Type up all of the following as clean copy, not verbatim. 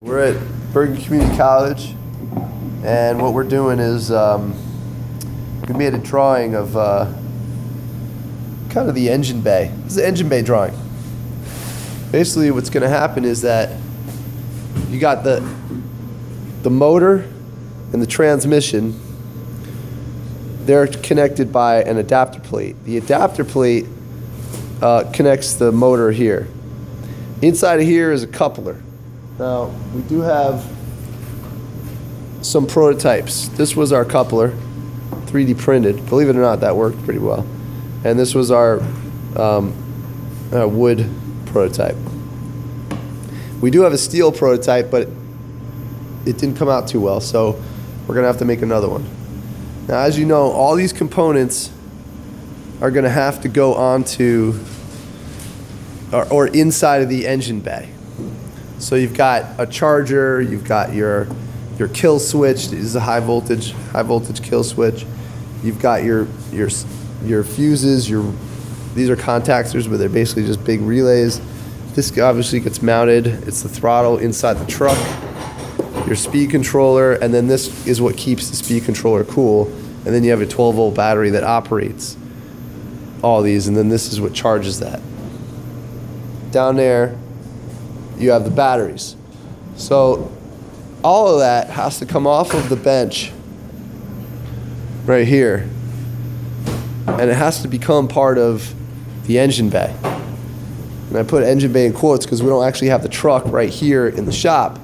We're at Bergen Community College, and what we're doing is we made a drawing of kind of the engine bay. This is the engine bay drawing. Basically, what's going to happen is that you got the motor and the transmission. They're connected by an adapter plate. The adapter plate connects the motor here. Inside of here is a coupler. Now, we do have some prototypes. This was our coupler, 3D printed. Believe it or not, that worked pretty well. And this was our wood prototype. We do have a steel prototype, but it didn't come out too well, so we're going to have to make another one. Now, as you know, all these components are going to have to go onto or inside of the engine bay. So you've got a charger, you've got your kill switch. This is a high voltage kill switch. You've got your fuses. These are contactors, but they're basically just big relays. This obviously gets mounted. It's the throttle inside the truck. Your speed controller, and then this is what keeps the speed controller cool. And then you have a 12-volt battery that operates all these, and then this is what charges that. Down there, you have the batteries. So all of that has to come off of the bench right here, and it has to become part of the engine bay. And I put engine bay in quotes because we don't actually have the truck right here in the shop,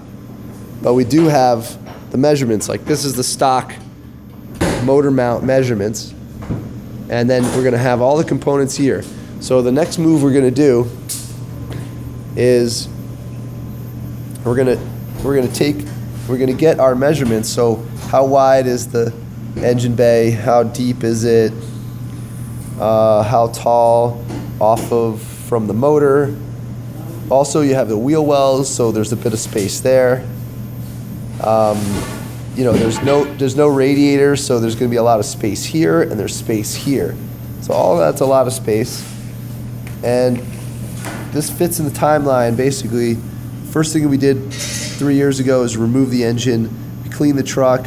but we do have the measurements. Like, this is the stock motor mount measurements, and then we're gonna have all the components here. So the next move we're gonna do is we're gonna get our measurements. So how wide is the engine bay? How deep is it? How tall from the motor? Also, you have the wheel wells, so there's a bit of space there. There's no radiator, so there's going to be a lot of space here, and there's space here. So all that's a lot of space, and this fits in the timeline. Basically, first thing we did 3 years ago is remove the engine. We cleaned the truck.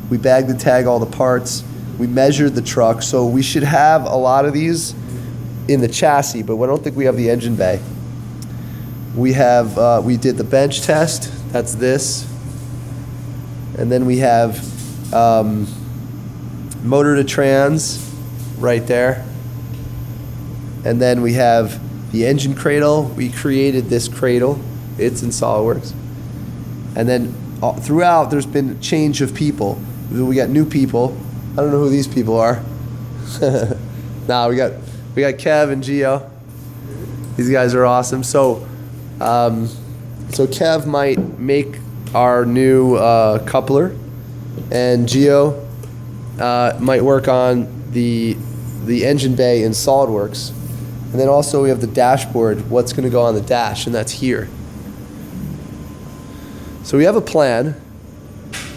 We bagged and tagged all the parts. We measured the truck. So we should have a lot of these in the chassis, but I don't think we have the engine bay. We did the bench test. That's this. And then we have motor to trans right there. And then we have the engine cradle. We created this cradle. It's in SolidWorks. And then throughout, there's been a change of people. We got new people. I don't know who these people are. Nah, we got Kev and Gio. These guys are awesome. So Kev might make our new coupler, and Gio might work on the engine bay in SolidWorks. And then also we have the dashboard, what's going to go on the dash, and that's here. So we have a plan.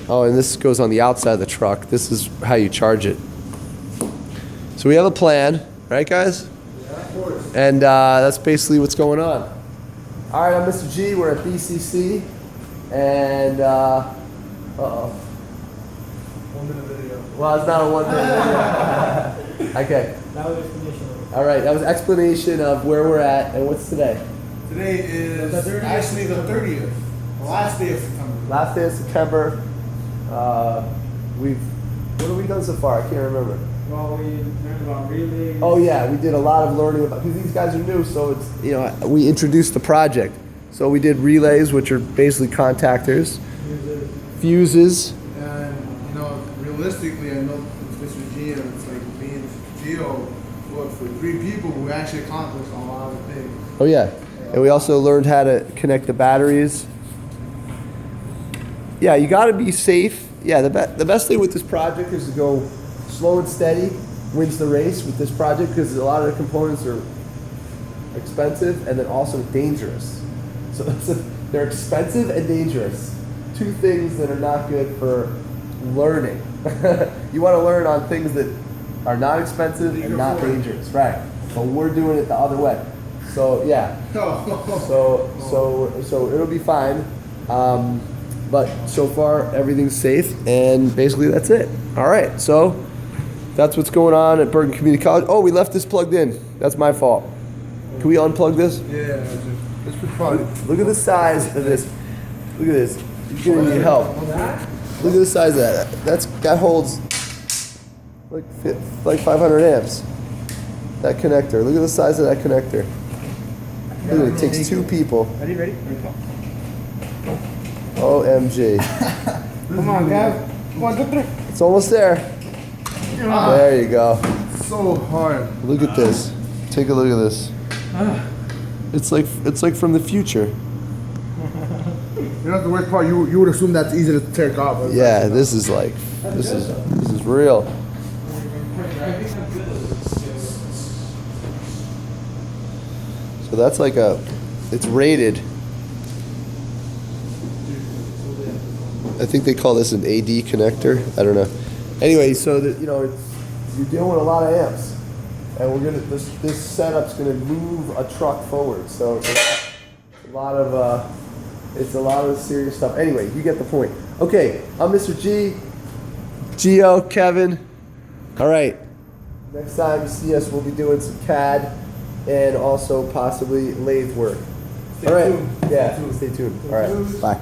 Oh, and this goes on the outside of the truck. This is how you charge it. So we have a plan, right, guys? Yeah, of course. And that's basically what's going on. All right, I'm Mr.G. We're at BCC. And, 1 minute video. well, it's not a 1 minute video. Okay. That was explanation. All right, that was explanation of where we're at, and what's today? Today is actually the 30th. The last day of September. Last day of September. What have we done so far? I can't remember. Well, we learned about relays. Oh yeah, we did a lot of learning about, because these guys are new, so it's, we introduced the project. So we did relays, which are basically contactors, fuses. And, realistically, I know with Mr. G, it's like me and Gio, but for 3 people, we actually accomplished a lot of things. Oh yeah, and we also learned how to connect the batteries. Yeah, you got to be safe. Yeah, the best thing with this project is to go slow and steady, wins the race with this project, because a lot of the components are expensive and then also dangerous. So they're expensive and dangerous. 2 things that are not good for learning. You want to learn on things that are not expensive and not dangerous, right? But we're doing it the other way. So yeah. So it'll be fine. But so far, everything's safe, and basically that's it. All right, so that's what's going on at Bergen Community College. Oh, we left this plugged in. That's my fault. Can we unplug this? Yeah, this would probably. Look at the size of this. Look at this. You're gonna need help. Look at the size of that. That holds like 500 amps. That connector. Look at the size of that connector. Look at it. It takes 2 people. Ready? OMG. Come on, guys. 1, 2, 3. It's almost there. There you go. So hard. Look at this. Take a look at this. It's like from the future. You know the worst part? You would assume that's easy to take off. But Yeah, this is real. So that's like it's rated. I think they call this an AD connector. I don't know. Anyway, so that you're dealing with a lot of amps, and this setup's gonna move a truck forward. So it's a lot of serious stuff. Anyway, you get the point. Okay, I'm Mr. G, Geo, Kevin. All right. Next time you see us, we'll be doing some CAD and also possibly lathe work. All right. Yeah. Stay tuned. All right. Bye.